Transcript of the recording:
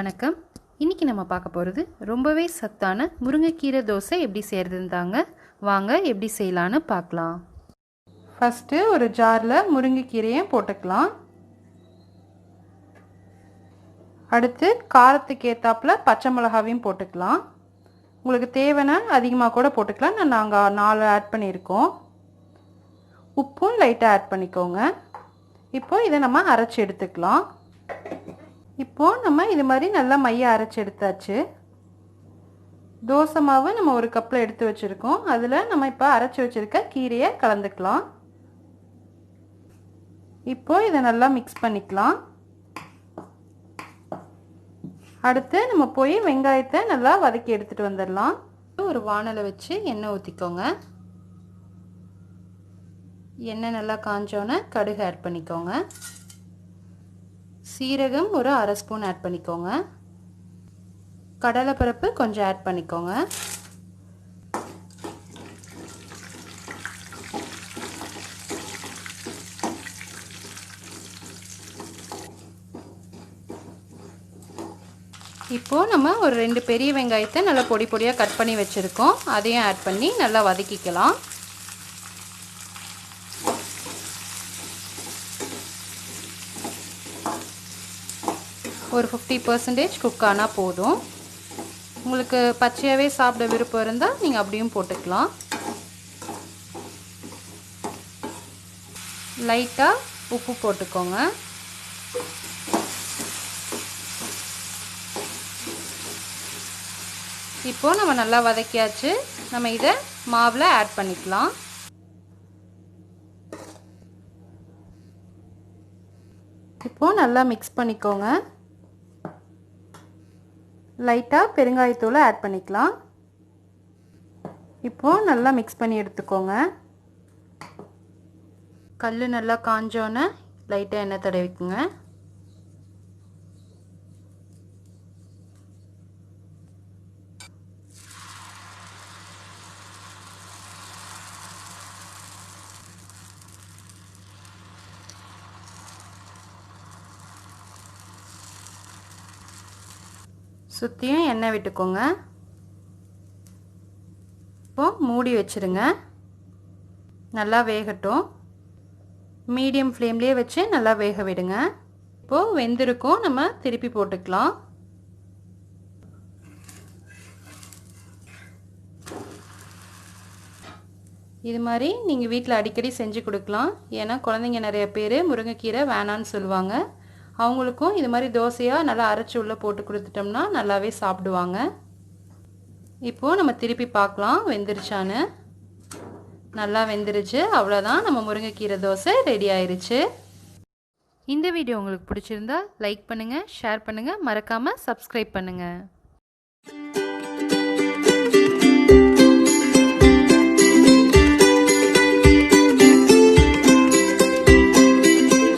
வணக்கம். இன்னைக்கு நம்ம பார்க்க போகிறது ரொம்பவே சத்தான முருங்கைக்கீரை தோசை எப்படி செய்கிறதுன்னு தாங்க. வாங்க எப்படி செய்யலான்னு பார்க்கலாம். ஃபஸ்ட்டு ஒரு ஜாரில் முருங்கைக்கீரையை போட்டுக்கலாம். அடுத்து காரத்துக்கு ஏற்றாப்புல பச்சை மிளகாவையும் போட்டுக்கலாம். உங்களுக்கு தேவைன்னா அதிகமாக கூட போட்டுக்கலாம். நாங்கள் 4 ஆட் பண்ணியிருக்கோம். உப்பும் லைட்டாக ஆட் பண்ணிக்கோங்க. இப்போ இதை நம்ம அரைச்சி எடுத்துக்கலாம். இப்போது நம்ம இது மாதிரி நல்லா மைய அரைச்சி எடுத்தாச்சு. தோசை மாவு நம்ம ஒரு கப்பில் எடுத்து வச்சுருக்கோம். அதில் நம்ம இப்போ அரைச்சி வச்சுருக்க கீரையை கலந்துக்கலாம். இப்போது இதை நல்லா மிக்ஸ் பண்ணிக்கலாம். அடுத்து நம்ம போய் வெங்காயத்தை நல்லா வதக்கி எடுத்துகிட்டு வந்துடலாம். ஒரு வாணலை வச்சு எண்ணெய் ஊற்றிக்கோங்க. எண்ணெய் நல்லா காஞ்சோன்னே கடுகு ஆட் பண்ணிக்கோங்க. சீரகம் ஒரு அரை ஸ்பூன் ஆட் பண்ணிக்கோங்க. கடலைப்பருப்பு கொஞ்சம் ஆட் பண்ணிக்கோங்க. இப்போது நம்ம ஒரு 2 பெரிய வெங்காயத்தை நல்லா பொடி பொடியாக கட் பண்ணி வச்சுருக்கோம். அதையும் ஆட் பண்ணி நல்லா வதக்கிக்கலாம். ஒரு 50% குக் ஆனால் போதும். உங்களுக்கு பச்சையாகவே சாப்பிட விருப்பம் இருந்தால் நீங்கள் அப்படியும் போட்டுக்கலாம். லைட்டாக உப்பு போட்டுக்கோங்க. இப்போது நம்ம நல்லா வதக்கியாச்சு. நம்ம இதை மாவில் ஆட் பண்ணிக்கலாம். இப்போது நல்லா மிக்ஸ் பண்ணிக்கோங்க. லைட்டாக பெருங்காயத்தூளை ஆட் பண்ணிக்கலாம். இப்போது நல்லா மிக்ஸ் பண்ணி எடுத்துக்கோங்க. கல் நல்லா காஞ்சோன்னே லைட்டாக எண்ணெய் தடவிக்குங்க. சுற்றியும் எண்ணெய் விட்டுக்கோங்க. இப்போது மூடி வச்சுருங்க. நல்லா வேகட்டும். மீடியம் ஃப்ளேம்லேயே வச்சு நல்லா வேக விடுங்க. இப்போது வெந்திருக்கும். நம்ம திருப்பி போட்டுக்கலாம். இது மாதிரி நீங்கள் வீட்டில் அடிக்கடி செஞ்சு கொடுக்கலாம். ஏன்னா குழந்தைங்க நிறைய பேர் முருங்கைக்கீரை வேணான்னு சொல்லுவாங்க. அவங்களுக்கும் இது மாதிரி தோசையாக நல்லா அரைச்சி உள்ளே போட்டு கொடுத்துட்டோம்னா நல்லாவே சாப்பிடுவாங்க. இப்போது நம்ம திருப்பி பார்க்கலாம் வெந்துருச்சான்னு. நல்லா வெந்துருச்சு. அவ்வளோதான், நம்ம முருங்கைக்கீரை தோசை ரெடி ஆயிடுச்சு. இந்த வீடியோ உங்களுக்கு பிடிச்சிருந்தா லைக் பண்ணுங்கள், ஷேர் பண்ணுங்கள், மறக்காமல் சப்ஸ்கிரைப் பண்ணுங்கள்.